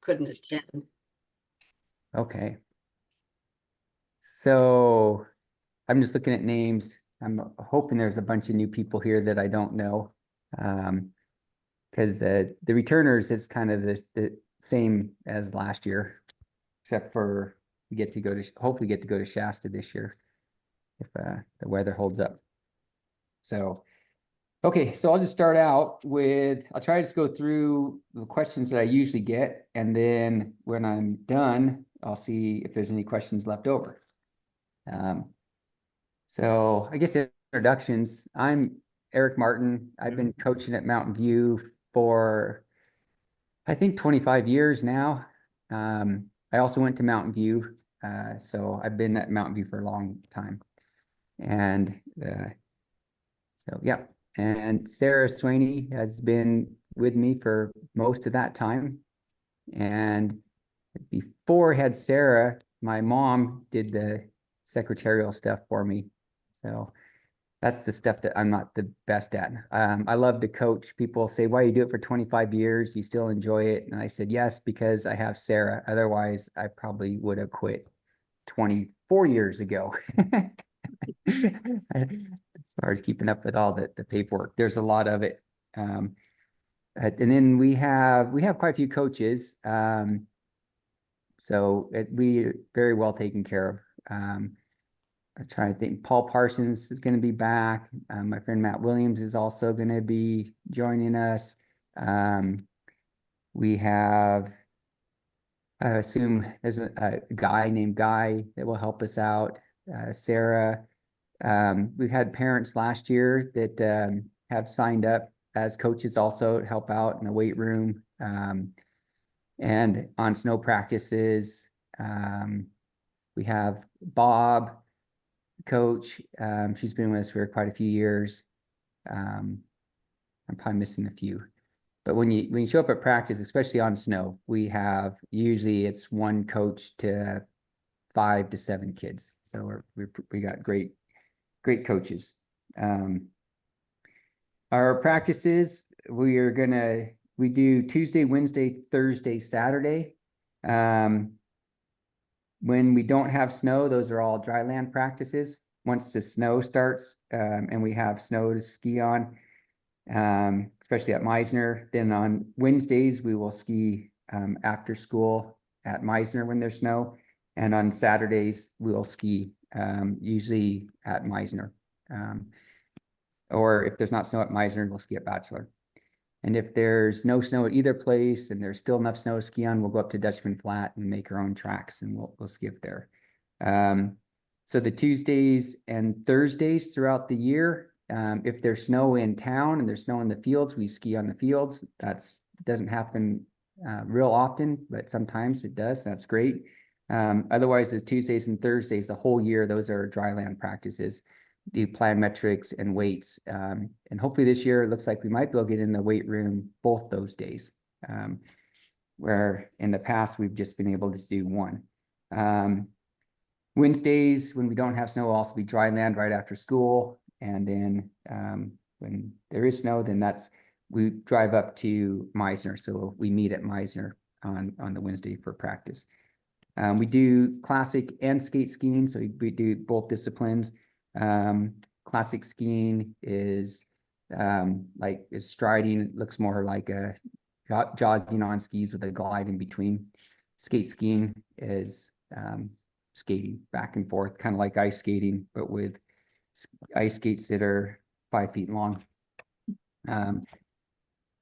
couldn't attend. Okay. So I'm just looking at names. I'm hoping there's a bunch of new people here that I don't know. Because the returners is kind of the same as last year, except for we get to go to hopefully get to go to Shasta this year if the weather holds up. So okay, so I'll just start out with, I'll try to just go through the questions that I usually get, and then when I'm done, I'll see if there's any questions left over. So I guess introductions. I'm Eric Martin. I've been coaching at Mountain View for, I think, 25 years now. I also went to Mountain View, so I've been at Mountain View for a long time. And so, yeah. And Sarah Swaney has been with me for most of that time. And before I had Sarah, my mom did the secretarial stuff for me. So that's the stuff that I'm not the best at. I love to coach. People say, why you do it for 25 years? Do you still enjoy it? And I said, yes, because I have Sarah. Otherwise, I probably would have quit 24 years ago. As far as keeping up with all the paperwork, there's a lot of it. And then we have quite a few coaches. So we very well taken care of. I'm trying to think. Paul Parsons is going to be back. My friend Matt Williams is also going to be joining us. We have, I assume there's a guy named Guy that will help us out. Sarah. We've had parents last year that have signed up as coaches also to help out in the weight room and on snow practices. We have Bob, coach. She's been with us for quite a few years. I'm probably missing a few, but when you show up at practice, especially on snow, we have usually it's one coach to 5 to 7 kids. So we got great coaches. Our practices, we do Tuesday, Wednesday, Thursday, Saturday. When we don't have snow, those are all dry land practices. Once the snow starts and we have snow to ski on, especially at Meisner, then on Wednesdays, we will ski after school at Meisner when there's snow. And on Saturdays, we'll ski usually at Meisner. Or if there's not snow at Meisner, we'll ski at Bachelor. And if there's no snow at either place and there's still enough snow to ski on, we'll go up to Dutchman Flat and make our own tracks and we'll ski up there. So the Tuesdays and Thursdays throughout the year, if there's snow in town and there's snow in the fields, we ski on the fields. Doesn't happen real often, but sometimes it does. That's great. Otherwise, the Tuesdays and Thursdays, the whole year, those are dry land practices. Do plyometrics and weights. And hopefully this year, it looks like we might be able to get in the weight room both those days, where in the past, we've just been able to do one. Wednesdays, when we don't have snow, will also be dry land right after school. And then when there is snow, then we drive up to Meisner. So we meet at Meisner on the Wednesday for practice. We do classic and skate skiing. So we do both disciplines. Classic skiing is striding. It looks more like a jogging on skis with a glide in between. Skate skiing is skating back and forth, kind of like ice skating, but with ice skates that are 5 feet long.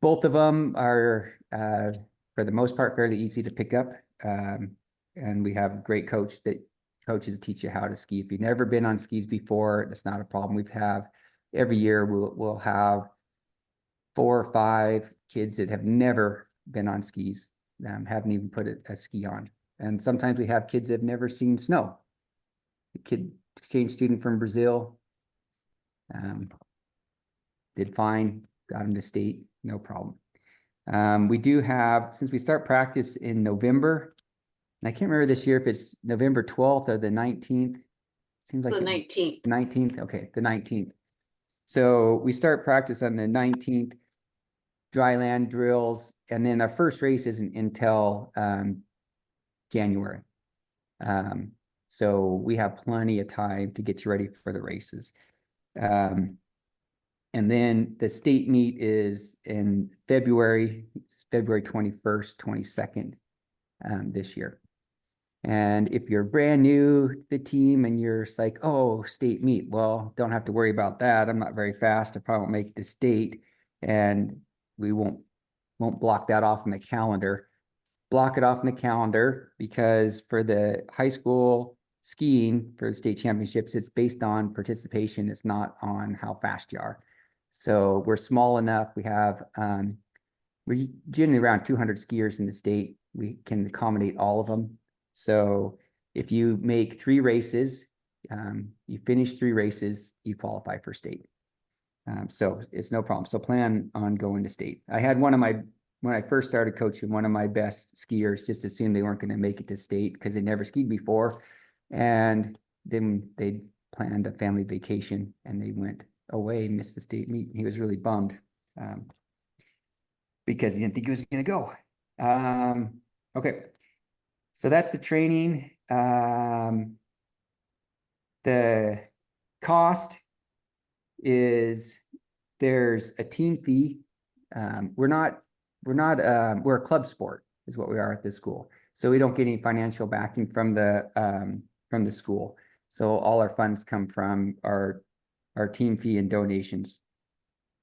Both of them are, for the most part, fairly easy to pick up. And we have a great coaches teach you how to ski. If you've never been on skis before, that's not a problem. Every year we'll have 4 or 5 kids that have never been on skis, haven't even put a ski on. And sometimes we have kids that have never seen snow. A exchange student from Brazil did fine, got him to state, no problem. We do have, since we start practice in November, and I can't remember this year if it's November 12th or the 19th. Seems like the 19th. 19th. Okay, the 19th. So we start practice on the 19th dry land drills, and then our first race isn't until January. So we have plenty of time to get you ready for the races. And then the state meet is in February. It's February 21st, 22nd this year. And if you're brand new to the team and you're just like, oh, state meet, well, don't have to worry about that. I'm not very fast. I probably won't make it to state, and we won't block that off in the calendar. Block it off in the calendar, because for the high school skiing for the state championships, it's based on participation. It's not on how fast you are. So we're small enough. We have we're generally around 200 skiers in the state. We can accommodate all of them. So if you make 3 races, you finish 3 races, you qualify for state. So it's no problem. So plan on going to state. I had when I first started coaching, one of my best skiers just assumed they weren't going to make it to state because they never skied before. And then they planned a family vacation and they went away, missed the state meet. He was really bummed because he didn't think he was going to go. Okay. So that's the training. The cost is, there's a team fee. We're a club sport is what we are at this school. So we don't get any financial backing from the school. So all our funds come from our team fee and donations.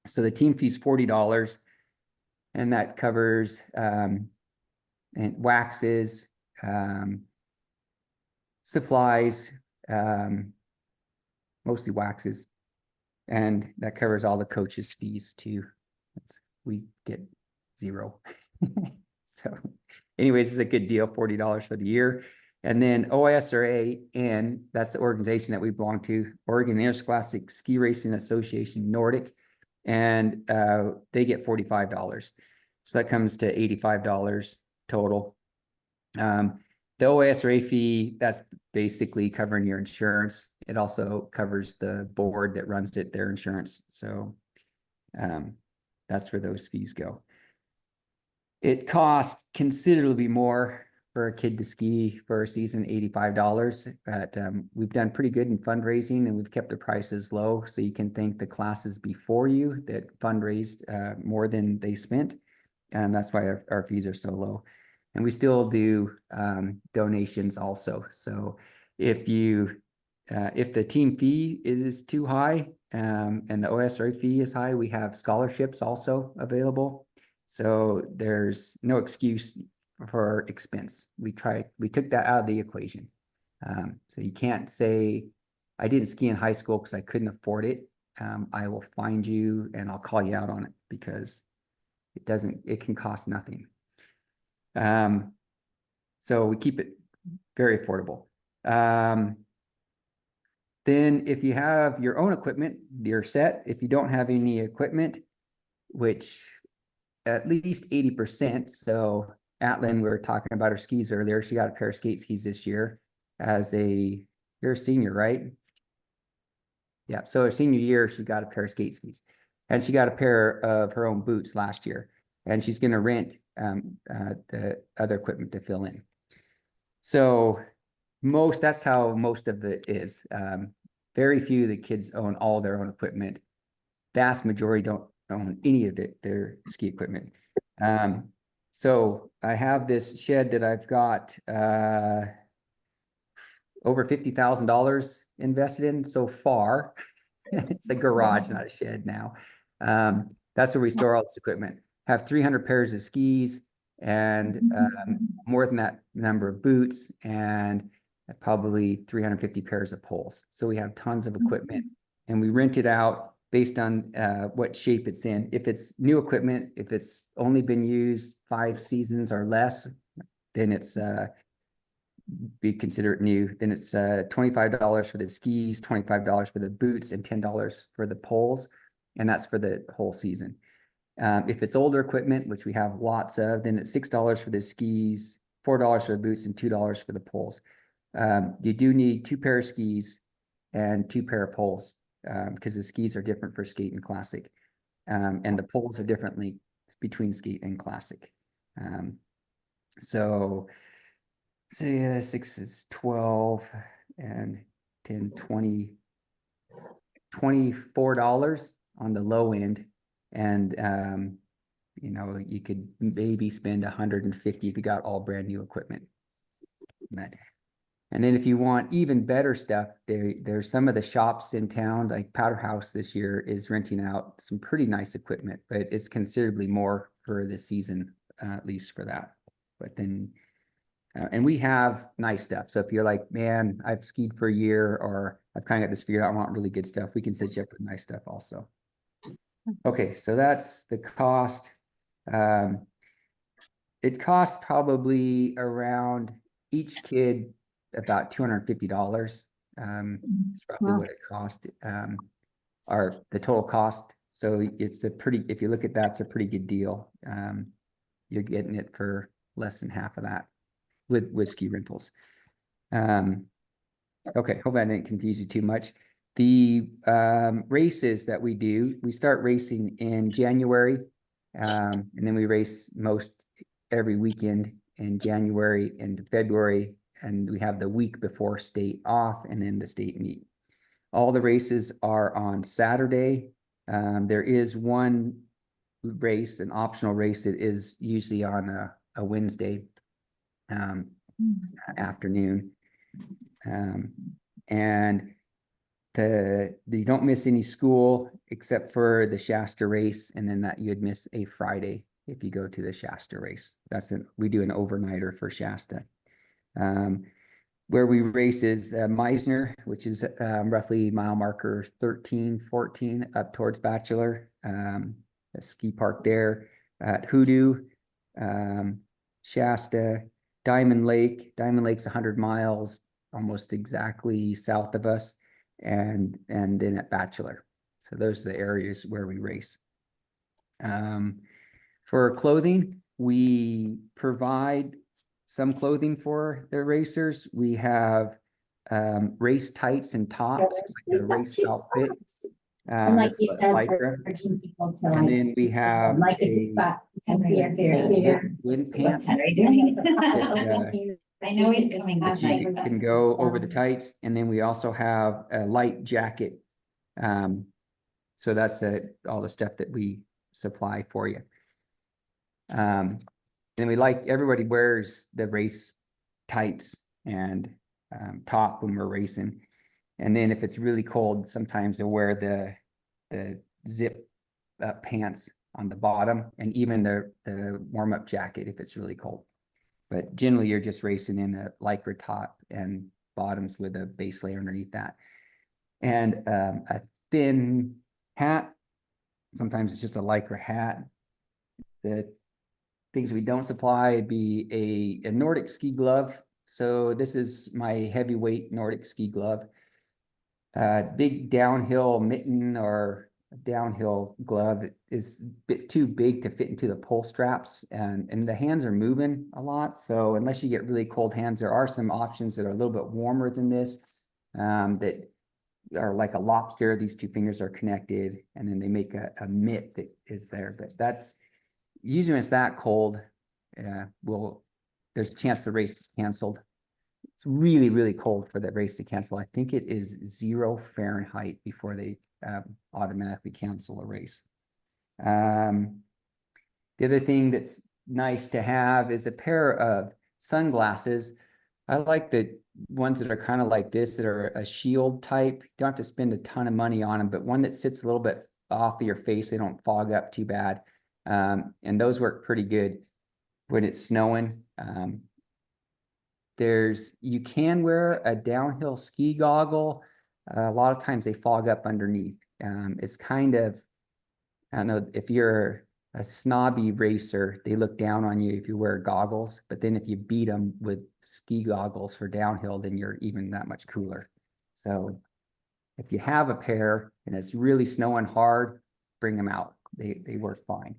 So the team fee is $40, and that covers and waxes, supplies, mostly waxes, and that covers all the coaches' fees too. We get 0. So anyways, it's a good deal, $40 for the year. And then OISRA, and that's the organization that we belong to, Oregon Interscholastic Ski Racing Association, Nordic, and they get $45. So that comes to $85 total. The OISRA fee, that's basically covering your insurance. It also covers the board that runs it, their insurance. So that's where those fees go. It costs considerably more for a kid to ski for a season, $85. But we've done pretty good in fundraising, and we've kept the prices low. So you can thank the classes before you that fundraised more than they spent. And that's why our fees are so low. And we still do donations also. So if the team fee is too high and the OSRA fee is high, we have scholarships also available. So there's no excuse for expense. We took that out of the equation. So you can't say, I didn't ski in high school because I couldn't afford it. I will find you and I'll call you out on it, because it can cost nothing. So we keep it very affordable. Then if you have your own equipment, you're set. If you don't have any equipment, which at least 80%. So Atlin, we were talking about her skis earlier. She got a pair of skate skis this year you're a senior, right? Yeah. So her senior year, she got a pair of skate skis, and she got a pair of her own boots last year, and she's going to rent the other equipment to fill in. So that's how most of it is. Very few of the kids own all their own equipment. Vast majority don't own any of their ski equipment. So I have this shed that I've got over $50,000 invested in so far. It's a garage, not a shed now. That's where we store all this equipment. Have 300 pairs of skis and more than that number of boots, and probably 350 pairs of poles. So we have tons of equipment, and we rent it out based on what shape it's in. If it's new equipment, if it's only been used 5 seasons or less, then it's be considered new. Then it's $25 for the skis, $25 for the boots, and $10 for the poles, and that's for the whole season. If it's older equipment, which we have lots of, then it's $6 for the skis, $4 for the boots, and $2 for the poles. You do need 2 pair of skis and 2 pair of poles, because the skis are different for skate and classic, and the poles are differently. between skate and classic. So say 6 is 12 and 10, 20, $24 on the low end. And, you know, you could maybe spend 150 if you got all brand new equipment. And then if you want even better stuff, there's some of the shops in town, like Powder House this year is renting out some pretty nice equipment, but it's considerably more for the season, at least for that. But then, and we have nice stuff. So if you're like, man, I've skied for a year, or I've kind of got this figured out, I want really good stuff, we can set you up with nice stuff also. Okay, so that's the cost. It costs probably around each kid about $250. It's probably what it cost, or the total cost. So it's a pretty, if you look at that, it's a pretty good deal. You're getting it for less than half of that with ski rentals. Okay, hope I didn't confuse you too much. The races that we do, we start racing in January, and then we race most every weekend in January and February, and we have the week before state off and then the state meet. All the races are on Saturday. There is one race, an optional race that is usually on a Wednesday afternoon. And you don't miss any school except for the Shasta race, and then that you'd miss a Friday if you go to the Shasta race. We do an overnighter for Shasta. Where we race is Meisner, which is roughly mile marker 13, 14 up towards Bachelor, a ski park there. At Hoodoo, Shasta, Diamond Lake. Diamond Lake's 100 miles, almost exactly south of us, and then at Bachelor. So those are the areas where we race. For clothing, we provide some clothing for the racers. We have race tights and tops, like a race outfit. And like you said, lycra. 13 people to And then we have like if you've got wind pants. Henry doing it. I know he's coming. That you can go over the tights, and then we also have a light jacket. So that's all the stuff that we supply for you. And we like everybody wears the race tights and top when we're racing. And then if it's really cold, sometimes they'll wear the zip pants on the bottom, and even the warm-up jacket if it's really cold. But generally, you're just racing in a lycra top and bottoms with a base layer underneath that. And a thin hat. Sometimes it's just a lycra hat. The things we don't supply would be a Nordic ski glove. So this is my heavyweight Nordic ski glove. Big downhill mitten or downhill glove is a bit too big to fit into the pull straps, and the hands are moving a lot. So unless you get really cold hands, there are some options that are a little bit warmer than this, that are like a lobster. These two fingers are connected, and then they make a mitt that is there. But that's usually when it's that cold, there's a chance the race is canceled. It's really, really cold for that race to cancel. I think it is 0 Fahrenheit before they automatically cancel a race. The other thing that's nice to have is a pair of sunglasses. I like the ones that are kind of like this, that are a shield type. You don't have to spend a ton of money on them, but one that sits a little bit off of your face, they don't fog up too bad. And those work pretty good when it's snowing. You can wear a downhill ski goggle. A lot of times they fog up underneath. It's kind of, I don't know, if you're a snobby racer, they look down on you if you wear goggles, but then if you beat them with ski goggles for downhill, then you're even that much cooler. So if you have a pair and it's really snowing hard, bring them out. They work fine.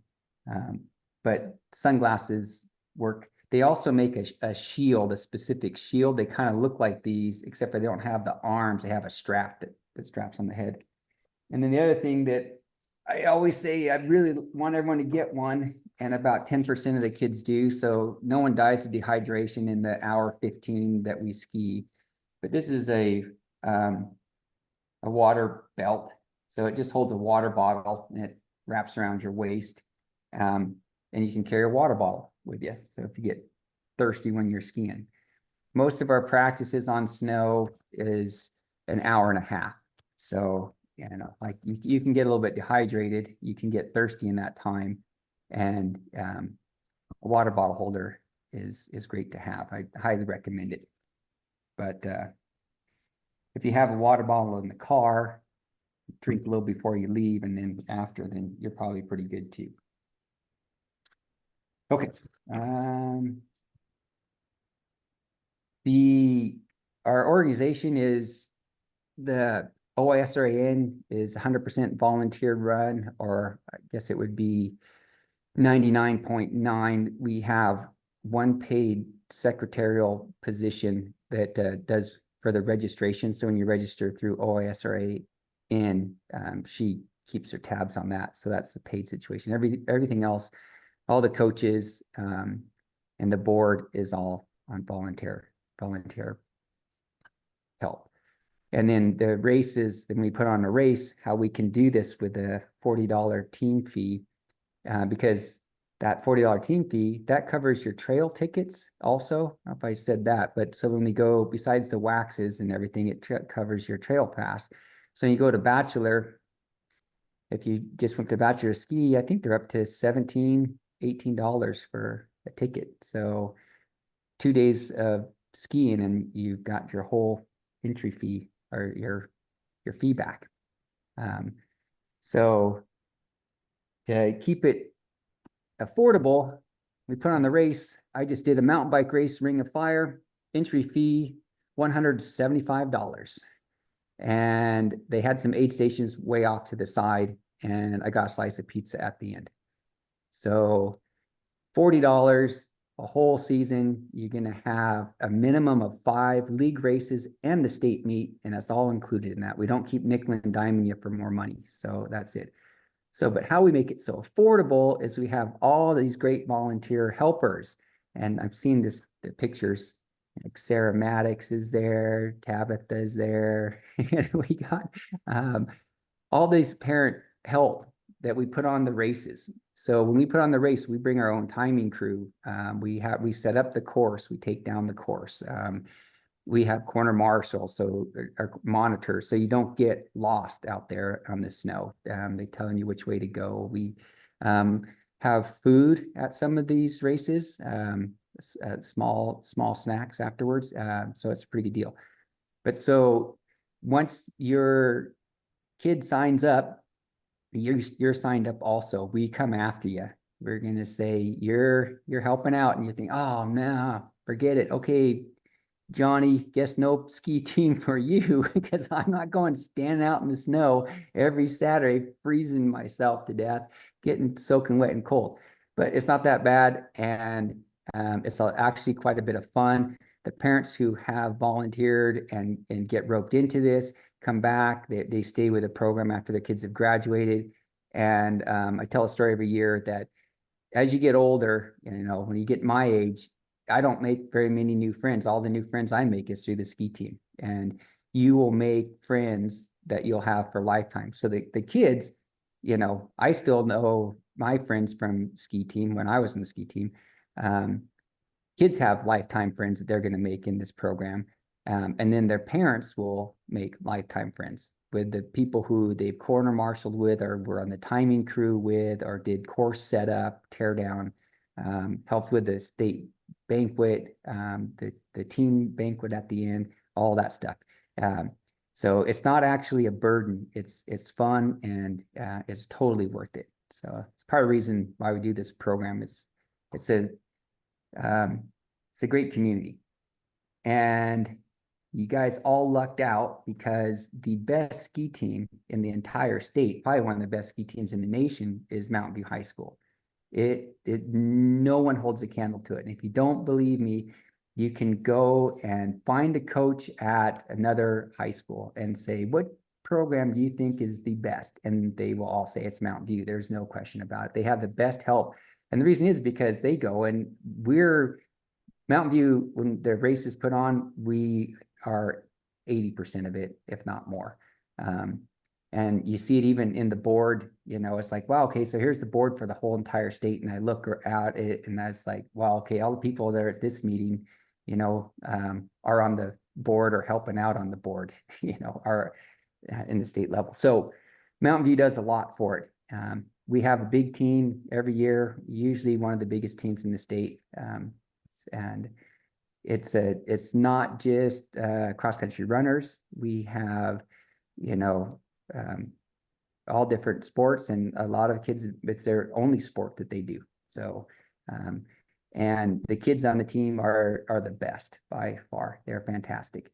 But sunglasses work. They also make a shield, a specific shield. They kind of look like these, except for they don't have the arms. They have a strap that straps on the head. And then the other thing that I always say I really want everyone to get one, and about 10% of the kids do. So no one dies of dehydration in the hour 15 that we ski. But this is a water belt. So it just holds a water bottle and it wraps around your waist. And you can carry a water bottle with you. So if you get thirsty when you're skiing. Most of our practices on snow is an hour and a half. So, like you can get a little bit dehydrated, you can get thirsty in that time. And a water bottle holder is great to have. I highly recommend it. But if you have a water bottle in the car, drink a little before you leave, and then after, then you're probably pretty good too. Okay. Our organization is the OISRAN is 100% volunteer run, or I guess it would be 99.9. We have one paid secretarial position that does for the registration. So when you register through OISRAN, she keeps her tabs on that. So that's the paid situation. Everything else, all the coaches and the board is all on volunteer help. And then the races, then we put on a race, how we can do this with a $40 team fee, because that $40 team fee, that covers your trail tickets also. I don't know if I said that, but so when we go, besides the waxes and everything, it covers your trail pass. So when you go to Bachelor, if you just went to Bachelor ski, I think they're up to $17, $18 for a ticket. So 2 days of skiing and you got your whole entry fee or your fee back. So to keep it affordable, we put on the race. I just did a mountain bike race, Ring of Fire, entry fee $175. And they had some aid stations way off to the side, and I got a slice of pizza at the end. So $40 a whole season. You're going to have a minimum of 5 league races and the state meet, and that's all included in that. We don't keep nickel and diming you for more money. So that's it. So, but how we make it so affordable is we have all these great volunteer helpers. And I've seen the pictures, like Sarah Maddox is there, Tabitha is there. And we got all these parent help that we put on the races. So when we put on the race, we bring our own timing crew. We set up the course, we take down the course. We have corner marshals, so our monitors, so you don't get lost out there on the snow. They telling you which way to go. We have food at some of these races, small snacks afterwards. So it's a pretty good deal. But so once your kid signs up, you're signed up also. We come after you. We're gonna say you're helping out, and you think, oh no, forget it. Okay, Johnny, guess no ski team for you, because I'm not going standing out in the snow every Saturday, freezing myself to death, getting soaking wet and cold. But it's not that bad, and it's actually quite a bit of fun. The parents who have volunteered and get roped into this come back. They stay with the program after their kids have graduated. And I tell a story every year that as you get older, when you get my age, I don't make very many new friends. All the new friends I make is through the ski team. And you will make friends that you'll have for lifetime. So the kids, I still know my friends from ski team when I was in the ski team. Kids have lifetime friends that they're going to make in this program. And then their parents will make lifetime friends with the people who they've corner marshaled with, or were on the timing crew with, or did course setup, tear down, helped with the state banquet, the team banquet at the end, all that stuff. So it's not actually a burden. It's fun, and it's totally worth it. So it's part of the reason why we do this program. It's a great community. And you guys all lucked out, because the best ski team in the entire state, probably one of the best ski teams in the nation, is Mountain View High School. No one holds a candle to it. And if you don't believe me, you can go and find a coach at another high school and say, what program do you think is the best? And they will all say it's Mountain View. There's no question about it. They have the best help. And the reason is because they go and Mountain View, when the race is put on, we are 80% of it, if not more. And you see it even in the board, it's like, wow, okay, so here's the board for the whole entire state. And I look at it and that's like, wow, okay, all the people there at this meeting, are on the board or helping out on the board, are in the state level. So Mountain View does a lot for it. We have a big team every year, usually one of the biggest teams in the state. And it's not just cross-country runners. We have, all different sports, and a lot of kids, it's their only sport that they do. So, and the kids on the team are the best by far. They're fantastic.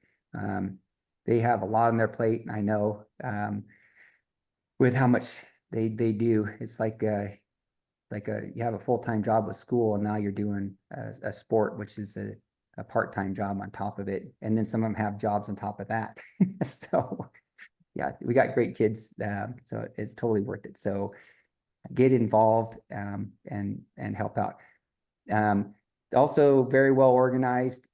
They have a lot on their plate, I know, with how much they do. It's like you have a full-time job with school, and now you're doing a sport, which is a part-time job on top of it. And then some of them have jobs on top of that. So yeah, we got great kids. So it's totally worth it. So get involved and help out. Also very well organized.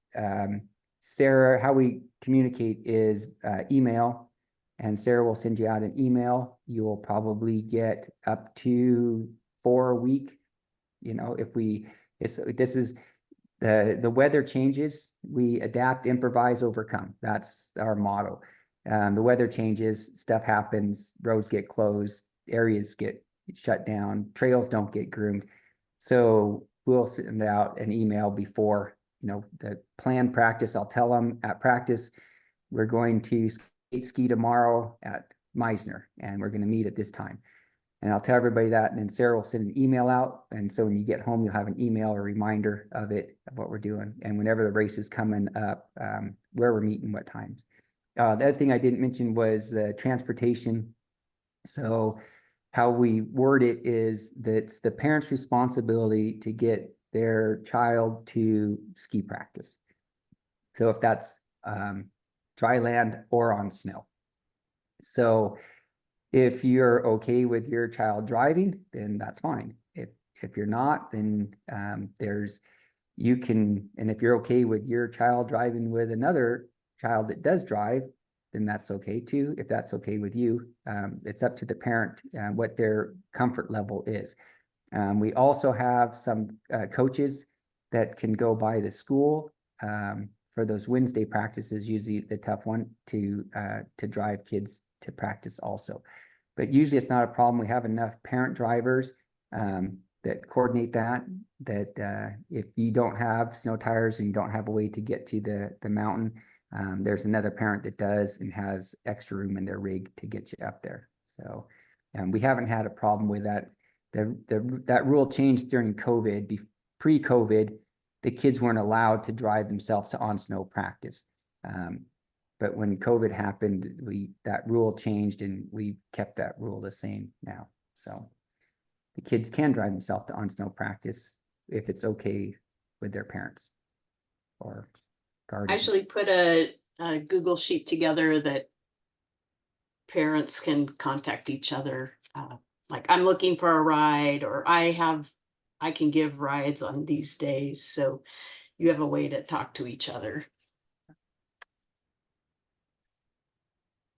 Sarah, how we communicate is email, and Sarah will send you out an email. You will probably get up to 4 a week. If this is the weather changes, we adapt, improvise, overcome. That's our motto. The weather changes, stuff happens, roads get closed, areas get shut down, trails don't get groomed. So we'll send out an email before, the planned practice. I'll tell them at practice, we're going to ski tomorrow at Meisner, and we're going to meet at this time. And I'll tell everybody that, and then Sarah will send an email out. And so when you get home, you'll have an email or reminder of what we're doing. And whenever the race is coming up, where we're meeting, what times. The other thing I didn't mention was transportation. So how we word it is that it's the parent's responsibility to get their child to ski practice. So if that's dry land or on snow. So if you're okay with your child driving, then that's fine. If you're not, then and if you're okay with your child driving with another child that does drive, then that's okay too. If that's okay with you, it's up to the parent what their comfort level is. We also have some coaches that can go by the school for those Wednesday practices, usually the tough one, to drive kids to practice also. But usually it's not a problem. We have enough parent drivers that coordinate that if you don't have snow tires and you don't have a way to get to the mountain, there's another parent that does and has extra room in their rig to get you up there. So we haven't had a problem with that. That rule changed during COVID. Pre-COVID, the kids weren't allowed to drive themselves to on snow practice. But when COVID happened, that rule changed, and we kept that rule the same now. So the kids can drive themselves to on snow practice if it's okay with their parents or guardian. I actually put a Google sheet together that parents can contact each other. Like, I'm looking for a ride, or I can give rides on these days. So you have a way to talk to each other.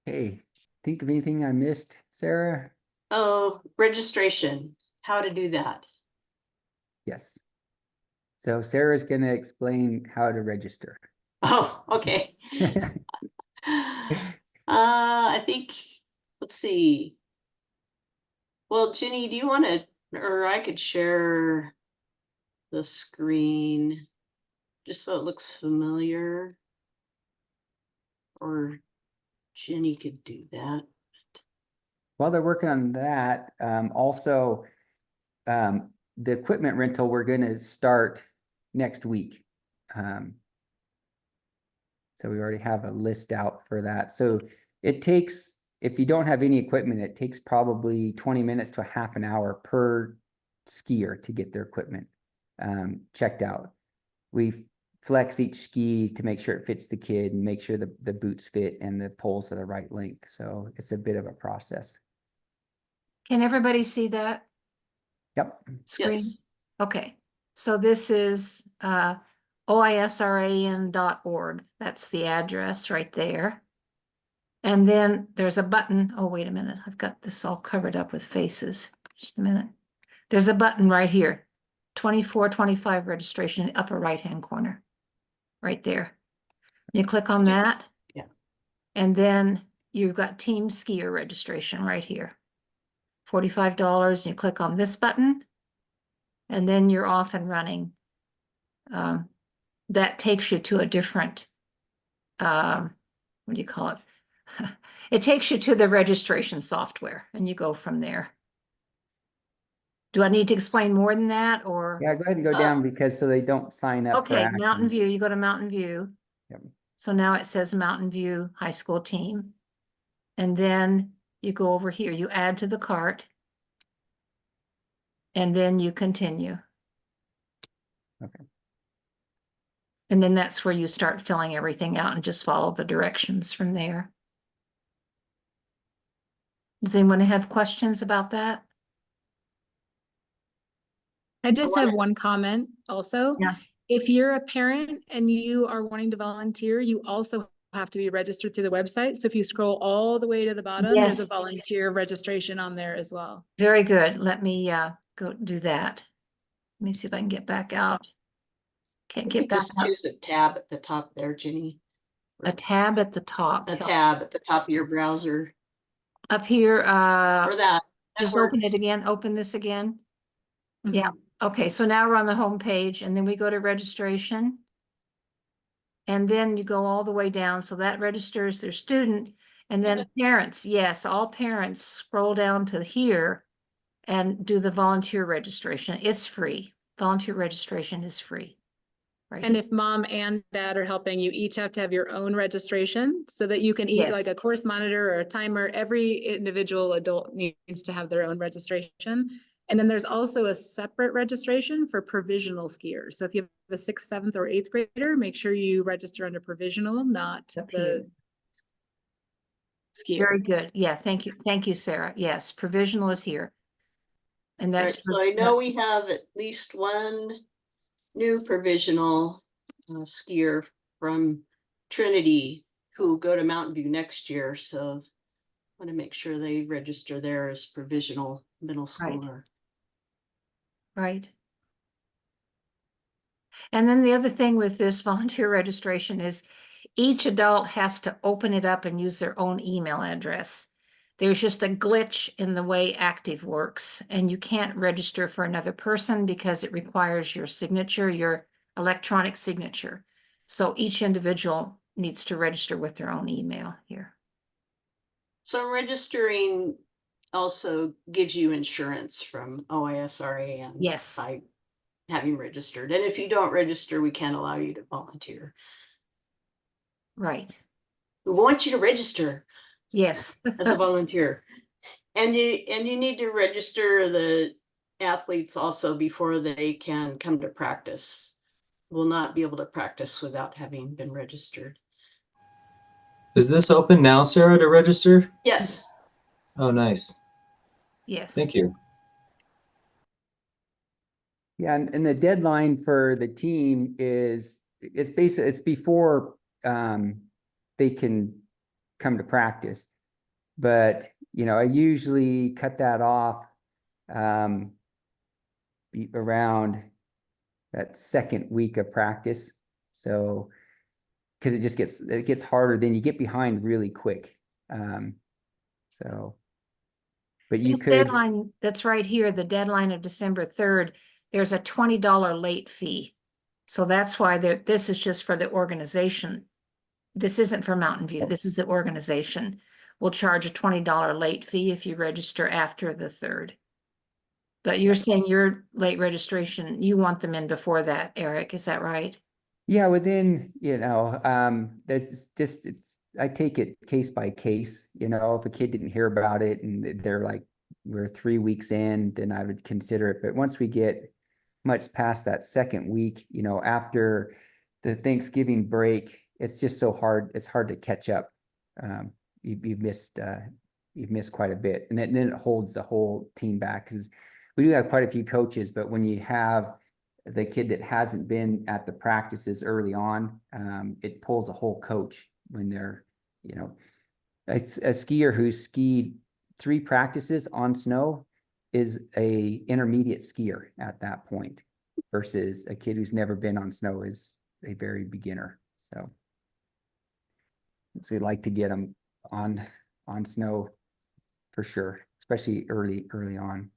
Hey, think of anything I missed, Sarah? Oh, registration, how to do that. Yes. So Sarah's going to explain how to register. Oh, okay. I think, let's see. Well, Jenny, do you want to, or I could share the screen just so it looks familiar, or Jenny could do that. While they're working on that, also the equipment rental, we're going to start next week. So we already have a list out for that. So it takes, if you don't have any equipment, it takes probably 20 minutes to a half an hour per skier to get their equipment checked out. We flex each ski to make sure it fits the kid and make sure the boots fit and the poles are the right length. So it's a bit of a process. Can everybody see that Yep. screen? Yes. Okay, so this is oisran.org. That's the address right there. And then there's a button. Oh, wait a minute. I've got this all covered up with faces. Just a minute. There's a button right here. 2425 registration in the upper right-hand corner. Right there. You click on that. Yeah. And then you've got team skier registration right here. $45. And you click on this button. And then you're off and running. That takes you to a different, what do you call it? It takes you to the registration software and you go from there. Do I need to explain more than that or? Yeah, go ahead and go down because so they don't sign up for Okay, action. Mountain View, you go to Mountain View. Yep. So now it says Mountain View High School Team. And then you go over here, you add to the cart. And then you continue. Okay. And then that's where you start filling everything out and just follow the directions from there. Does anyone have questions about that? I just have one comment also. Yeah. If you're a parent and you are wanting to volunteer, you also have to be registered through the website. So if you scroll all the way to the bottom, there's a Yes. volunteer registration on there as well. Very good. Let me go do that. Let me see if I can get back out. Can't You get back just up. choose a tab at the top there, Ginny. A tab at the top. A tab at the top of your browser Up here, or that. just works. open it again, open this again. Mhm. Yeah, okay, so now we're on the home page and then we go to registration. And then you go all the way down, so that registers their student. And then parents, yes, all parents scroll down to here and do the volunteer registration. It's free. Volunteer registration is free. Right. And if mom and dad are helping, you each have to have your own registration so that you can eat Yes. like a course monitor or a timer. Every individual adult needs to have their own registration. And then there's also a separate registration for provisional skiers. So if you have a 6th, 7th, or 8th grader, make sure you register under provisional, not Up here. the skier. Very good. Yeah, thank you. Thank you, Sarah. Yes, provisional is here. And Right, that's. so I know we have at least one new provisional skier from Trinity who go to Mountain View next year. So I want to make sure they register there as provisional middle Right. schooler. Right. And then the other thing with this volunteer registration is each adult has to open it up and use their own email address. There's just a glitch in the way Active works, and you can't register for another person because it requires your signature, your electronic signature. So each individual needs to register with their own email here. So registering also gives you insurance from OISRA and Yes. by having registered. And if you don't register, we can't allow you to volunteer. Right. We want you to register Yes. as a volunteer. And you need to register the athletes also before they can come to practice. Will not be able to practice without having been registered. Is this open now, Sarah, to register? Yes. Oh, nice. Yes. Thank you. Yeah, and the deadline for the team is it's basically it's before they can come to practice. But you know, I usually cut that off around that second week of practice. So because it gets harder, then you get behind really quick. So but you This could deadline that's right here, the deadline of December 3rd, there's a $20 late fee. So that's why this is just for the organization. This isn't for Mountain View. This is the organization. We'll charge a $20 late fee if you register after the 3rd. But you're saying your late registration, you want them in before that, Eric, is that right? Yeah, within, you know, there's just, I take it case by case, you know, if a kid didn't hear about it and they're like, we're 3 weeks in, then I would consider it. But once we get much past that second week, you know, after the Thanksgiving break, it's just so hard. It's hard to catch up. You've missed quite a bit, and then it holds the whole team back, because we do have quite a few coaches, but when you have the kid that hasn't been at the practices early on, it pulls a whole coach when they're, you know, it's a skier who's skied 3 practices on snow is a intermediate skier at that point, versus a kid who's never been on snow is a very beginner. So we'd like to get them on snow for sure, especially early on.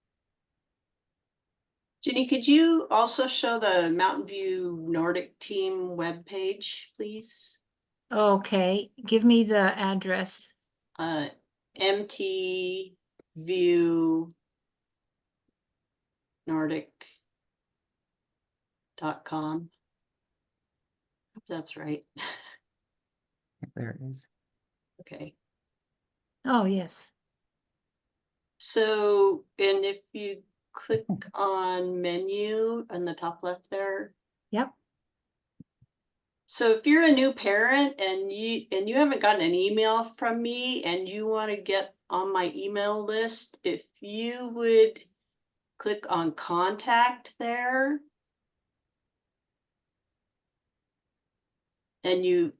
Jenny, could you also show the Mountain View Nordic team webpage, please? Okay, give me the address. MT View Nordic.com. Hope that's right. There it is. Okay. Oh, yes. So, and if you click on menu on the top left there. Yep. So if you're a new parent and you haven't gotten an email from me and you want to get on my email list, if you would click on contact there and you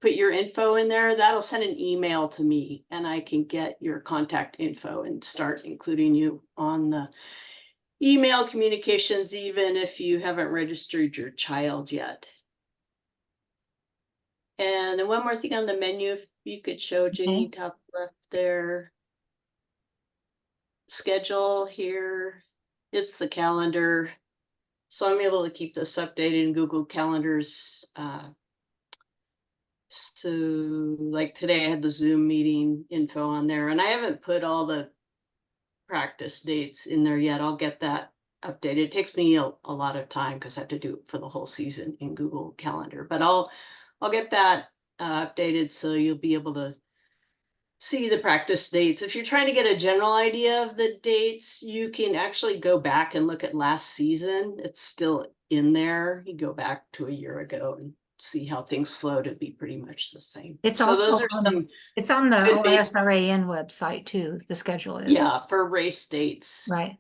put your info in there, that'll send an email to me and I can get your contact info and start including you on the email communications, even if you haven't registered your child yet. And then one more thing on the menu, if you could show Jenny top left there. Schedule here, it's the calendar. So I'm able to keep this updated in Google Calendars. So like today I had the Zoom meeting info on there, and I haven't put all the practice dates in there yet. I'll get that updated. It takes me a lot of time because I have to do it for the whole season in Google Calendar, but I'll get that updated so you'll be able to see the practice dates. If you're trying to get a general idea of the dates, you can actually go back and look at last season. It's still in there. You go back to a year ago and see how things flowed. It'd be pretty much the same. It's so also those are some it's on the good base- OSRAN website too. The schedule is. Yeah, for race dates. Right.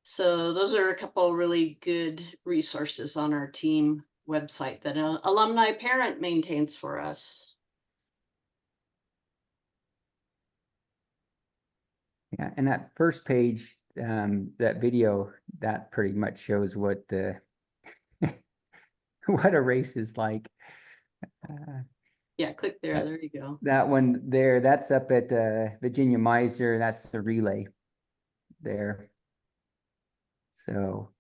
So those are a couple really good resources on our team website that an alumni parent maintains for us. Yeah, and that first page, that video, that pretty much shows what the what a race is like. Yeah, click there. There you go. That one there, that's up at Virginia Meiser. That's the relay there. So,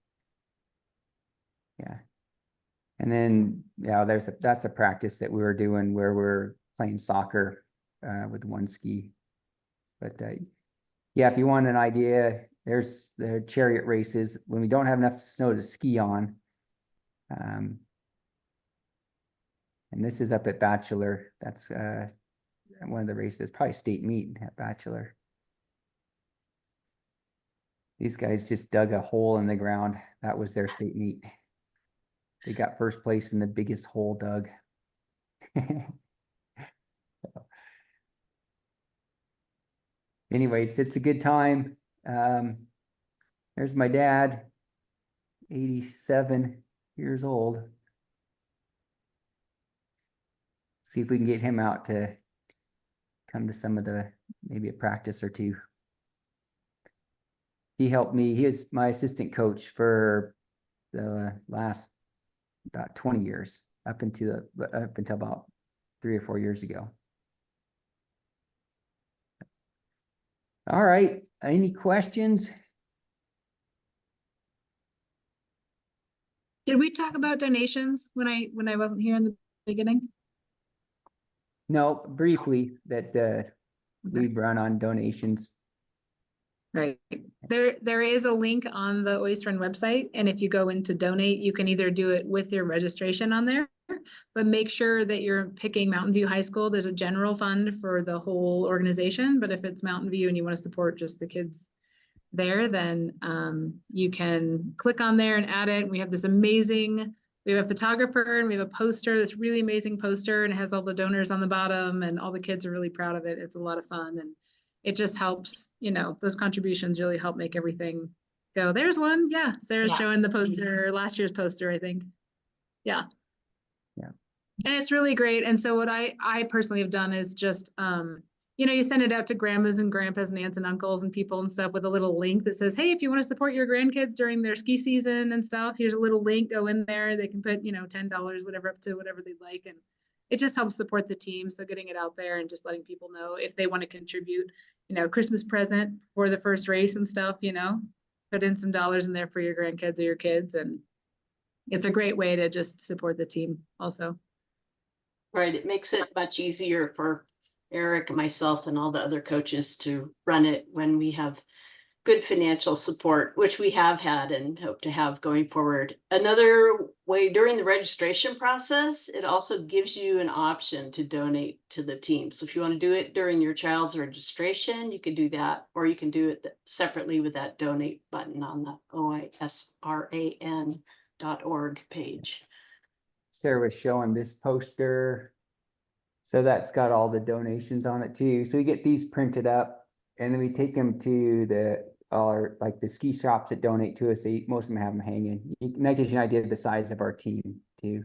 yeah. And then, yeah, that's a practice that we were doing where we're playing soccer with one ski. But yeah, if you want an idea, there's the chariot races when we don't have enough snow to ski on. And this is up at Bachelor. That's one of the races, probably state meet at Bachelor. These guys just dug a hole in the ground. That was their state meet. They got first place in the biggest hole dug. Anyways, it's a good time. There's my dad, 87 years old. See if we can get him out to come to some of the, maybe a practice or two. He helped me. He is my assistant coach for the last about 20 years, up until about 3 or 4 years ago. All right. Any questions? Did we talk about donations when I wasn't here in the beginning? No, briefly that we run on donations. Right. There is a link on the Oyster Run website, and if you go into donate, you can either do it with your registration on there, but make sure that you're picking Mountain View High School. There's a general fund for the whole organization, but if it's Mountain View and you want to support just the kids there, then you can click on there and add it. We have We have a photographer and we have a poster, this really amazing poster, and it has all the donors on the bottom, and all the kids are really proud of it. It's a lot of fun, and it just helps, you know, those contributions really help make everything go. There's one. Yeah. Sarah's Yeah. showing the poster, last year's poster, I think. Yeah. Yeah. And it's really great. And so what I personally have done is just, you know, you send it out to grandmas and grandpas and aunts and uncles and people and stuff with a little link that says, hey, if you want to support your grandkids during their ski season and stuff, here's a little link, go in there. They can put, you know, $10, whatever, up to whatever they'd like. And it just helps support the team. So getting it out there and just letting people know if they want to contribute, you know, Christmas present for the first race and stuff, you know, put in some dollars in there for your grandkids or your kids. And it's a great way to just support the team also. Right, it makes it much easier for Eric and myself and all the other coaches to run it when we have good financial support, which we have had and hope to have going forward. Another way during the registration process, it also gives you an option to donate to the team. So if you want to do it during your child's registration, you can do that, or you can do it separately with that donate button on the oisran.org page. Sarah was showing this poster. So that's got all the donations on it too. So we get these printed up and then we take them to the ski shops that donate to us. Most of them have them hanging. And that gives you an idea of the size of our team too.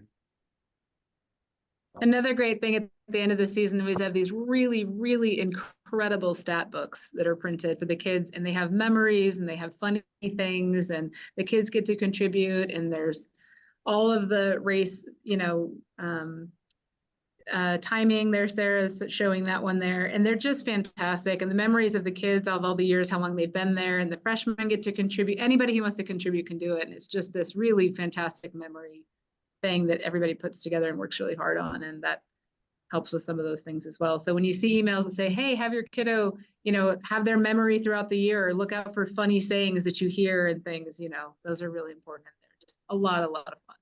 Another great thing at the end of the season is have these really, really incredible stat books that are printed for the kids, and they have memories and they have funny things, and the kids get to contribute, and there's all of the race, you know, timing there. Sarah's showing that one there, and they're just fantastic. And the memories of the kids of all the years, how long they've been there, and the freshmen get to contribute. Anybody who wants to contribute can do it. And it's just this really fantastic memory thing that everybody puts together and works really hard on. And that helps with some of those things as well. So when you see emails that say, hey, have your kiddo, you know, have their memory throughout the year, or look out for funny sayings that you hear and things, you know, those are really important in there. Just a lot of fun.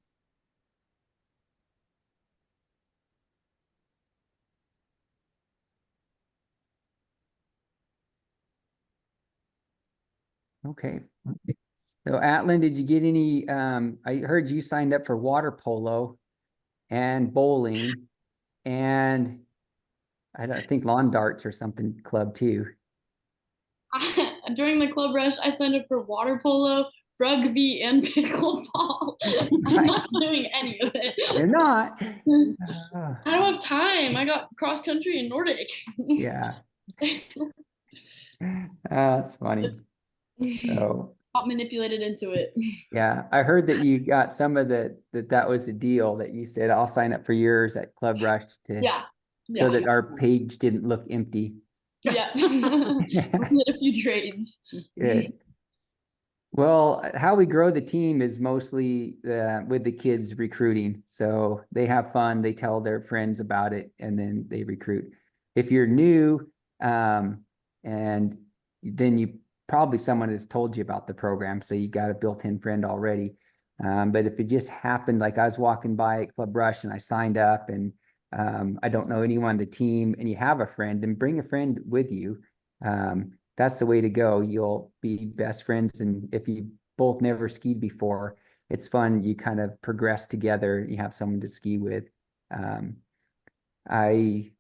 Okay. So Atlin, did you get any, I heard you signed up for water polo and bowling and I think lawn darts or something club too. During the club rush, I signed up for water polo, rugby, and pickleball. I'm not doing any of it. You're not. I don't have time. I got cross country and Nordic. Yeah. That's funny. So Got manipulated into it. yeah, I heard that you got some of that was the deal that you said, I'll sign up for yours at Club Rush to Yeah. so that our page didn't look empty. Yeah. We did a few trades. Good. Well, how we grow the team is mostly with the kids recruiting. So they have fun, they tell their friends about it, and then they recruit. If you're new, and then you probably someone has told you about the program, so you got a built-in friend already. But if it just happened, like I was walking by at Club Rush and I signed up and I don't know anyone on the team and you have a friend, then bring a friend with you. That's the way to go. You'll be best friends. And if you both never skied before, it's fun. You kind of progress together. You have someone to ski with. I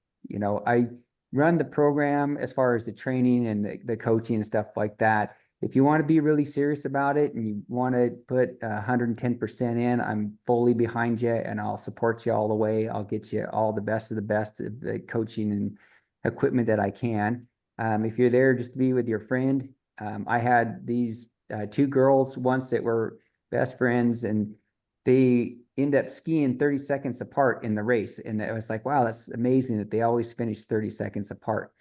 run the program as far as the training and the coaching and stuff like that. If you want to be really serious about it and you want to put 110% in, I'm fully behind you and I'll support you all the way. I'll get you all the best of the coaching and equipment that I can. If you're there just to be with your friend, I had these two girls once that were best friends and they end up skiing 30 seconds apart in the race. And it was like, wow, that's amazing that they always finish 30 seconds apart.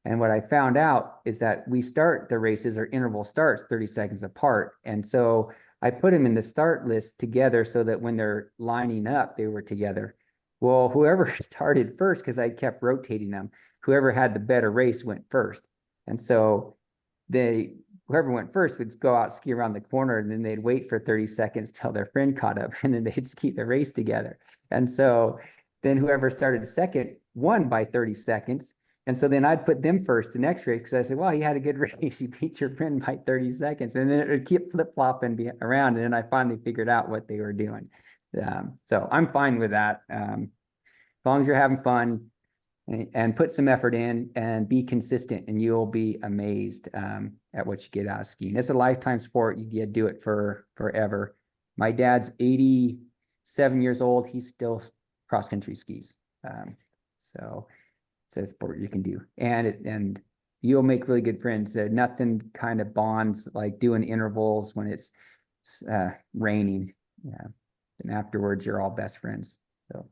And what I found out is that we start the races or interval starts 30 seconds apart. And so I put them in the start list together so that when they're lining up, they were together. Well, whoever started first, because I kept rotating them, whoever had the better race went first. And so whoever went first would go out, ski around the corner, and then they'd wait for 30 seconds till their friend caught up, and then they'd ski the race together. And so then whoever started second won by 30 seconds. And so then I'd put them first the next race because I said, well, you had a good race. You beat your friend by 30 seconds. And then it would keep flip-flopping around. And then I finally figured out what they were doing. So I'm fine with that. As long as you're having fun and put some effort in and be consistent, and you'll be amazed at what you get out of skiing. It's a lifetime sport. You do it for forever. My dad's 87 years old. He still cross country skis. So it's a sport you can do, and you'll make really good friends. Nothing kind of bonds like doing intervals when it's raining. Yeah, and afterwards you're all best friends. So.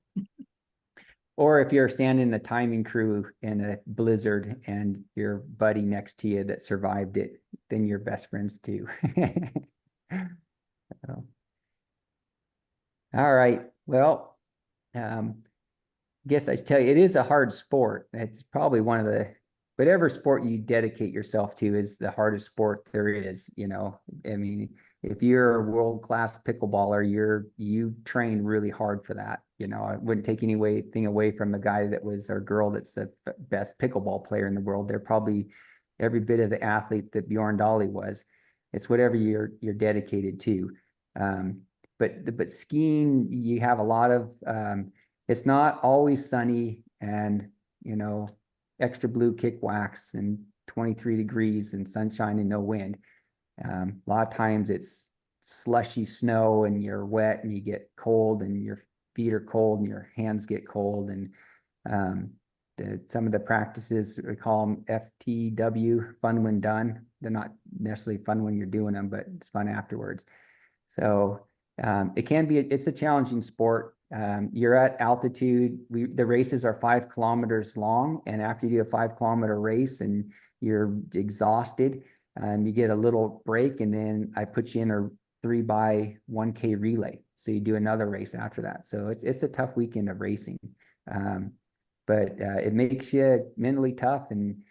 Or if you're standing in a timing crew in a blizzard and your buddy next to you that survived it, then you're best friends too. So, all right. Well, guess I should tell you, it is a hard sport. It's probably one of the, whatever sport you dedicate yourself to is the hardest sport there is, you know. I mean, if you're a world-class pickleballer, you train really hard for that. You know, I wouldn't take anything away from the guy that was, or girl that's the best pickleball player in the world. They're probably every bit of the athlete that Bjorn Dolly was. It's whatever you're dedicated to. But skiing, you have a lot of it's not always sunny and, you know, extra blue kick wax and 23 degrees and sunshine and no wind. A lot of times it's slushy snow and you're wet and you get cold and your feet are cold and your hands get cold. And some of the practices, we call them FTW, fun when done. They're not necessarily fun when you're doing them, but it's fun afterwards. So it can be, it's a challenging sport. You're at altitude. The races are 5 kilometers long. And after you do a 5-kilometer race and you're exhausted, you get a little break, and then I put you in a 3x1K relay. So you do another race after that. So it's a tough weekend of racing. But it makes you mentally tough. And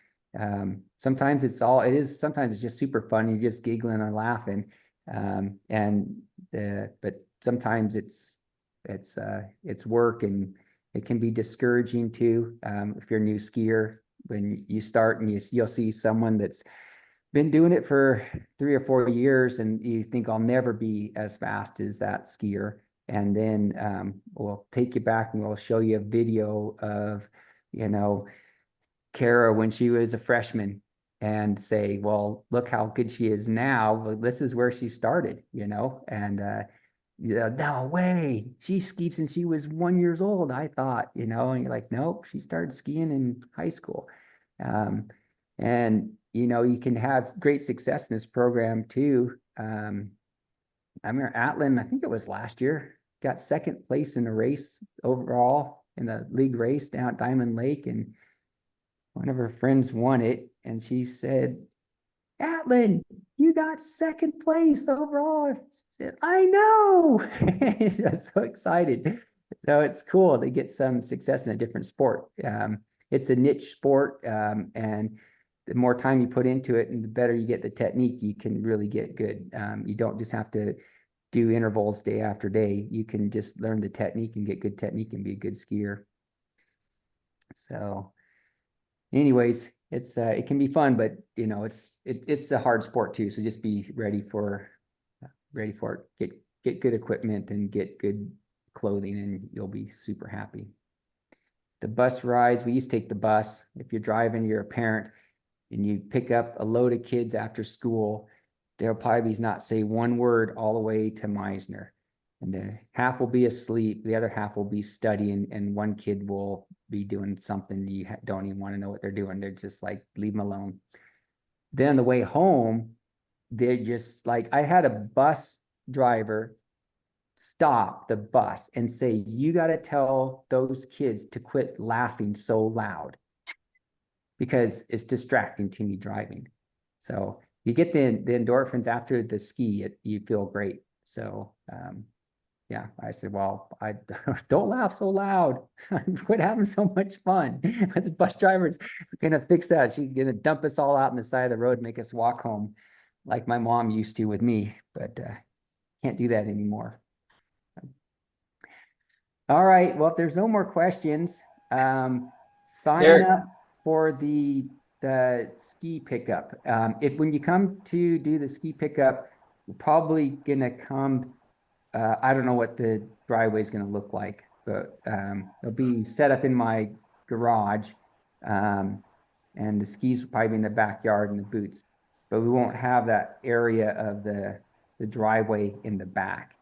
sometimes sometimes it's just super fun. You're just giggling and laughing. But sometimes it's work, and it can be discouraging too. If you're a new skier, when you start and you'll see someone that's been doing it for 3 or 4 years and you think, I'll never be as fast as that skier. And then we'll take you back and we'll show you a video of, you know, Kara when she was a freshman, and say, well, look how good she is now. Well, this is where she started, you know. And yeah, no way, she skied since she was 1 year old, I thought, you know. And you're like, nope, she started skiing in high school. And you know, you can have great success in this program too. I remember Atlin, I think it was last year, got 2nd place in a race overall in the league race down at Diamond Lake, and one of her friends won it, and she said, Atlin, you got 2nd place overall. She said, I know. She was so excited. So it's cool to get some success in a different sport. It's a niche sport, and the more time you put into it and the better you get the technique, you can really get good. You don't just have to do intervals day after day. You can just learn the technique and get good technique and be a good skier. So anyways, it can be fun, but you know, it's a hard sport too. So just be ready for it. Get good equipment and get good clothing, and you'll be super happy. The bus rides, we used to take the bus. If you're driving, you're a parent, and you pick up a load of kids after school, they'll probably not say one word all the way to Meisner. And the half will be asleep, the other half will be studying, and one kid will be doing something you don't even want to know what they're doing. They're just like, leave them alone. Then the way home, they're just like, I had a bus driver stop the bus and say, you got to tell those kids to quit laughing so loud, because it's distracting to me driving. So you get the endorphins after the ski, you feel great. So yeah, I said, well, I don't laugh so loud. Quit having so much fun. The bus driver's gonna fix that. She's gonna dump us all out on the side of the road, make us walk home like my mom used to with me, but can't do that anymore. All right, well, if there's no more questions, sign Eric. up for the ski pickup. When you come to do the ski pickup, we're probably gonna come I don't know what the driveway is gonna look like, but, it'll be set up in my garage. And the skis will probably be in the backyard and the boots, but we won't have that area of the driveway in the back.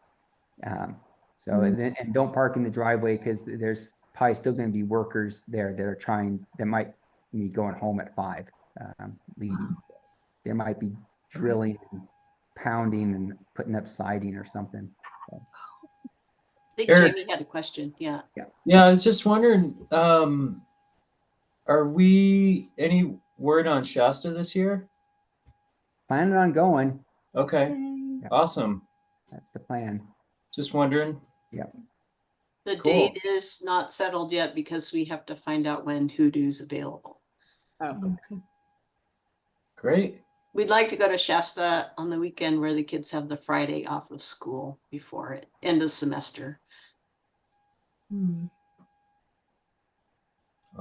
So, and don't park in the driveway because there's probably still gonna be workers there that are that might be going home at 5, leaving. So there might be drilling and pounding and putting up siding or something. I think Eric. Jamie had a question, yeah. Yeah, I was just wondering, are we any word on Shasta this year? Planning on going, Okay, awesome. that's the plan. Just wondering. The Cool. date is not settled yet because we have to find out when Hoodoo's available. Great. We'd like to go to Shasta on the weekend where the kids have the Friday off of school before it end of semester. Awesome.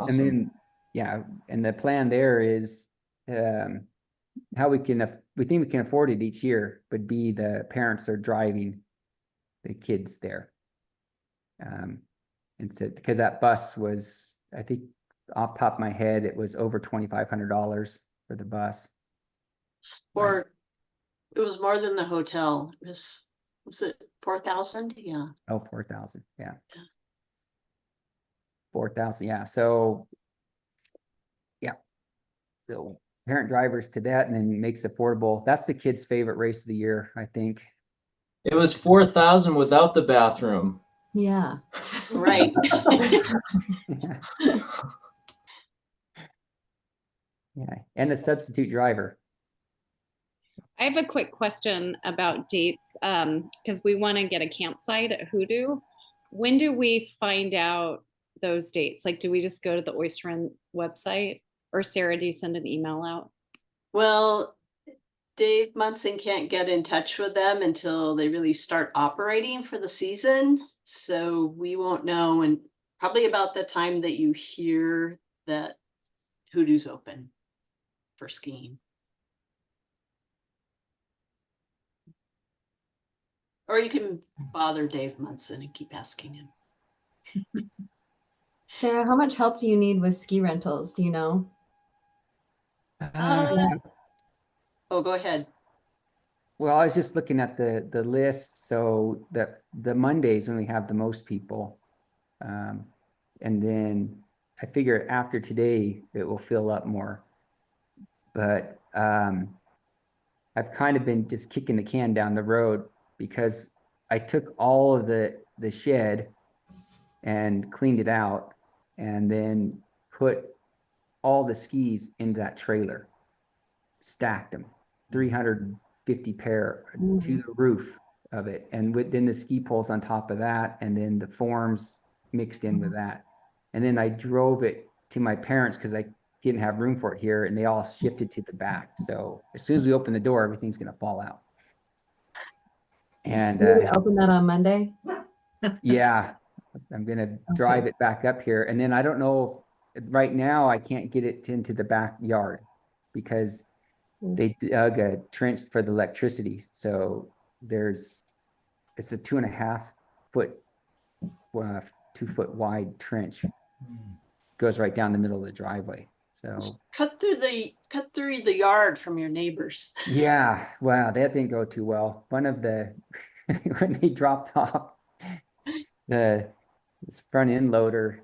And then, yeah, and the plan there is, how we think we can afford it each year would be the parents are driving the kids there. And so, because that bus was, I think off the top of my head, it was over $2,500 for the bus. Or it was more than the hotel. It was it 4,000? Yeah. Oh, 4,000, yeah. 4,000, yeah, so. Yeah. So parent drivers to that and then makes affordable. That's the kids' favorite race of the year, I think. It was 4,000 without the bathroom. Yeah. Right. Yeah. Yeah, and a substitute driver. I have a quick question about dates, because we want to get a campsite at Hoodoo. When do we find out those dates? Like, do we just go to the Oyster Inn website? Or Sarah, do you send an email out? Well, Dave Munson can't get in touch with them until they really start operating for the season. So we won't know, and probably about the time that you hear that Hoodoo's open for skiing. Or you can bother Dave Munson and keep asking him. Sarah, how much help do you need with ski rentals? Do you know? Oh, go ahead. Well, I was just looking at the list, so the Mondays when we have the most people. And then I figure after today, it will fill up more. But I've kind of been just kicking the can down the road because I took all of the shed and cleaned it out and then put all the skis into that trailer, stacked them, 350 pair to the roof of it. And then the ski poles on top of that, and then the forms mixed in with that. And then I drove it to my parents because I didn't have room for it here, and they all shifted to the back. So as soon as we open the door, everything's going to fall out. And Will we open that on Monday? yeah, I'm going to drive it back up here. And then I don't know, right now I can't get it into the backyard because they dug a trench for the electricity. So it's a 2.5 foot, 2 foot wide trench. Goes right down the middle of the driveway. So Cut through the yard from your neighbors. yeah, wow, that didn't go too well. One of the when they dropped off this front end loader,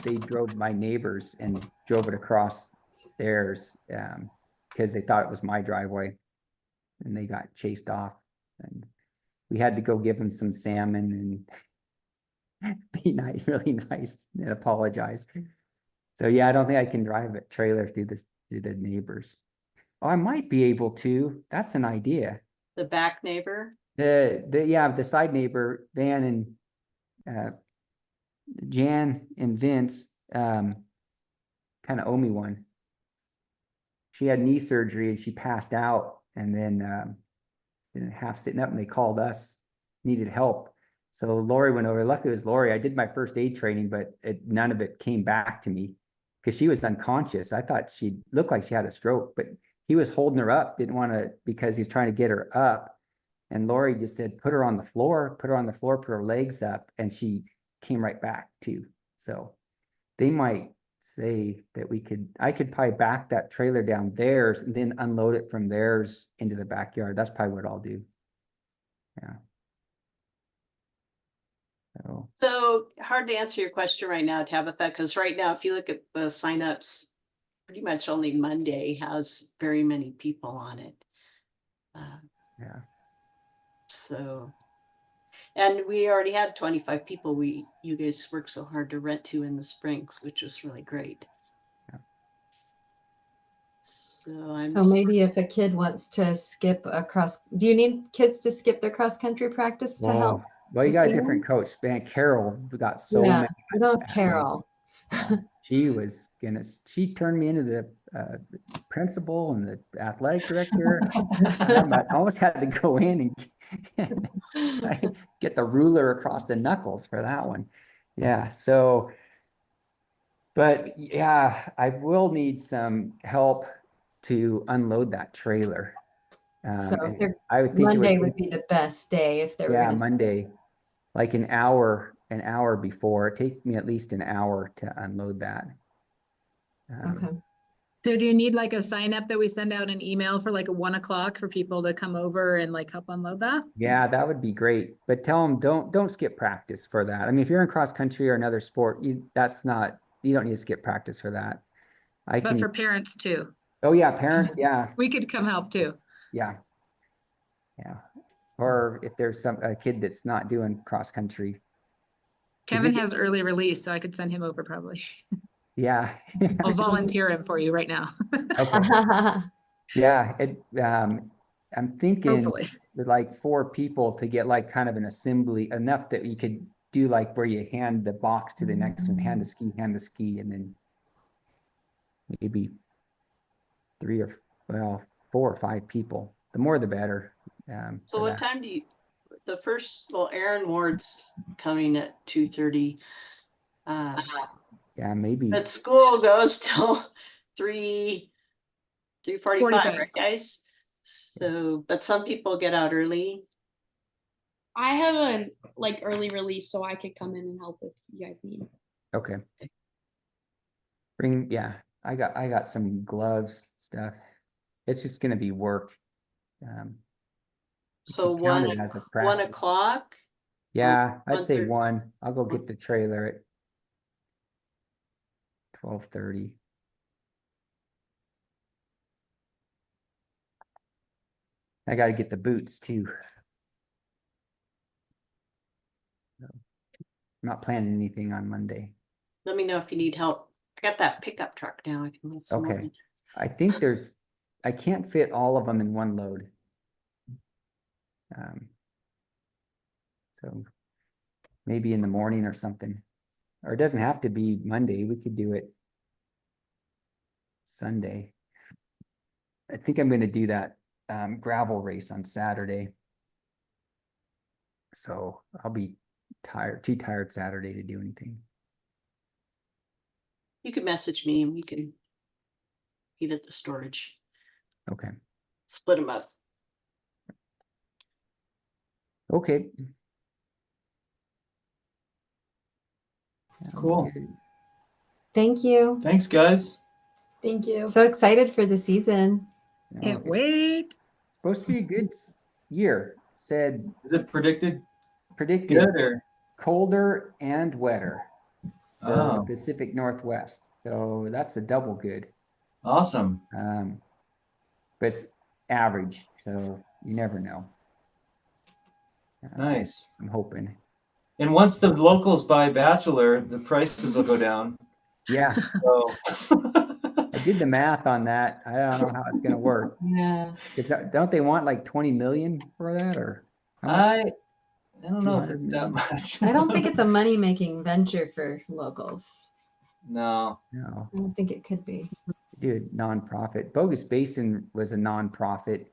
they drove my neighbors and drove it across theirs because they thought it was my driveway, and they got chased off. And we had to go give them some salmon and be nice, really nice, and apologize. So yeah, I don't think I can drive a trailer through the neighbors. Oh, I might be able to. That's an idea. The back neighbor. The side neighbor, Van and Jan and Vince kind of owe me one. She had knee surgery and she passed out, and then half sitting up, and they called us, needed help. So Lori went over. Luckily it was Lori. I did my first aid training, but none of it came back to me because she was unconscious. I thought she looked like she had a stroke, but he was holding her up, didn't want to, because he's trying to get her up. And Lori just said, put her on the floor, put her legs up, and she came right back too. So they might say that I could probably back that trailer down theirs and then unload it from theirs into the backyard. That's probably what I'll do. Yeah. So hard to answer your question right now, Tabitha, because right now, if you look at the signups, pretty much only Monday has very many people on it. Yeah. So, and we already had 25 people you guys worked so hard to rent to in the springs, which was really great. Yeah. So maybe if a kid wants to skip do you need kids to skip their cross country practice to help? Well, you the got a seniors? different coach. Man, Carol, we got so Yeah, many. I know Carol. She turned me into the principal and the athletic director. I almost had to go in and get the ruler across the knuckles for that one. Yeah. So, but yeah, I will need some help to unload that trailer. So And I would think Monday it would be the best day if they were yeah, gonna. Monday, like an hour before. It take me at least an hour to unload that. Okay. So do you need like a sign up that we send out an email for like 1 o'clock for people to come over and like help unload that? Yeah, that would be great. But tell them don't skip practice for that. I mean, if you're in cross country or another sport, you don't need to skip practice for that. But for parents too. Oh yeah, parents, yeah. We could come help too. Yeah. Yeah. Or if there's a kid that's not doing cross country. Kevin has early release, so I could send him over probably. Yeah. I'll volunteer him for you right now. Okay. Yeah, I'm thinking Hopefully. with like 4 people to get like kind of an assembly enough that you could do like where you hand the box to the next one, hand the ski, and then maybe 4 or 5 people. The more the better. So what time do you, Aaron Ward's coming at 2:30. Yeah, maybe. But school goes till 3:45, right, guys? So, but some people get out early. I have a early release, so I could come in and help if you guys need. Okay. I got some gloves stuff. It's just gonna be work. So you count 1 it as a practice. 1 o'clock. Yeah, I'd say 1:30. 1. I'll go get the trailer at 12:30. I got to get the boots too. I'm not planning anything on Monday. Let me know if you need help. I got that pickup truck now. I can load some more Okay. in. I think I can't fit all of them in one load. So maybe in the morning or something, or it doesn't have to be Monday. We could do it Sunday. I think I'm going to do that gravel race on Saturday. So I'll be too tired Saturday to do anything. You could message me and we can eat at the storage. Okay. Split them up. Okay. Cool. Thank you. Thanks, guys. Thank you. So excited for the season. Can't wait. Supposed to be a good year. Is it predicted Predicted good or? colder and wetter for the Oh, Pacific Northwest. So that's a double good. awesome. But it's average, so you never know. Nice. I'm hoping. And once the locals buy Bachelor, the prices will go down. Yeah. So I did the math on that. I don't know how it's going to work. Yeah. Don't they want like 20 million for that, or how much? I don't know if 200 it's that million? much. I don't think it's a money-making venture for locals. No. No, I don't think it could be. dude, nonprofit. Bogus Basin was a nonprofit,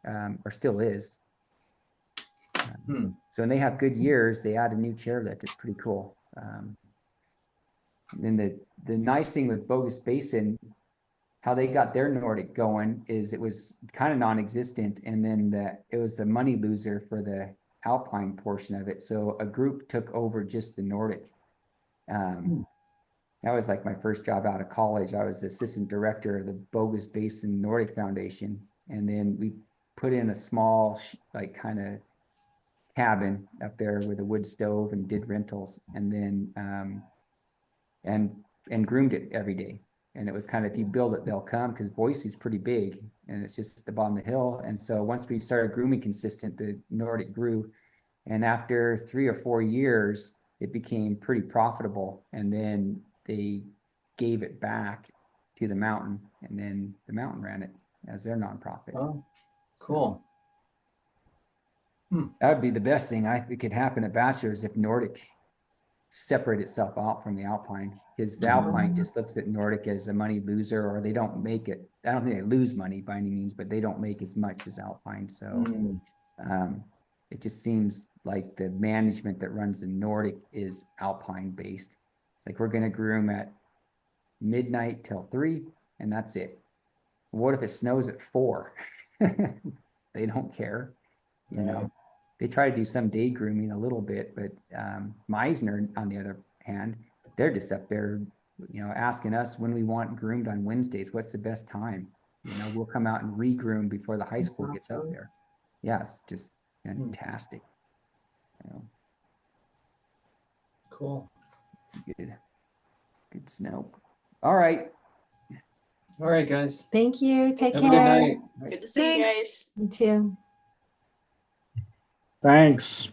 or still is. So when they have good years, they add a new chairlift. It's pretty cool. And then the nice thing with Bogus Basin how they got their Nordic going is it was kind of non-existent, and then it was the money loser for the Alpine portion of it. So a group took over just the Nordic. That was like my first job out of college. I was the assistant director of the Bogus Basin Nordic Foundation, and then we put in a small like kind of cabin up there with a wood stove and did rentals, and then and groomed it every day. And it was kind of, if you build it, they'll come, because Boise's pretty big and it's just the bottom of the hill. And so once we started grooming consistent, the Nordic grew. And after 3 or 4 years, it became pretty profitable. And then they gave it back to the mountain, and then the mountain ran it as their nonprofit. Oh, cool. That would be the best thing I think could happen at Bachelor's, if Nordic separate itself out from the Alpine, because the Alpine just looks at Nordic as a money loser, or they don't make it. I don't think they lose money by any means, but they don't make as much as Alpine. So it just seems like the management that runs the Nordic is Alpine based. It's like, we're going to groom at midnight till 3, and that's it. What if it snows at 4? They don't care, you know. They try to do some day grooming a little bit, but Meisner, on the other hand, they're just up there, you know, asking us when we want groomed on Wednesdays. What's the best time? You know, we'll come out and re-groom before the high school gets up there. Yes, just fantastic. You know. Cool. Good snow. All right. All right, guys. Thank you. Take Have a good care. night. Good to see you Thanks. guys. You too. Thanks.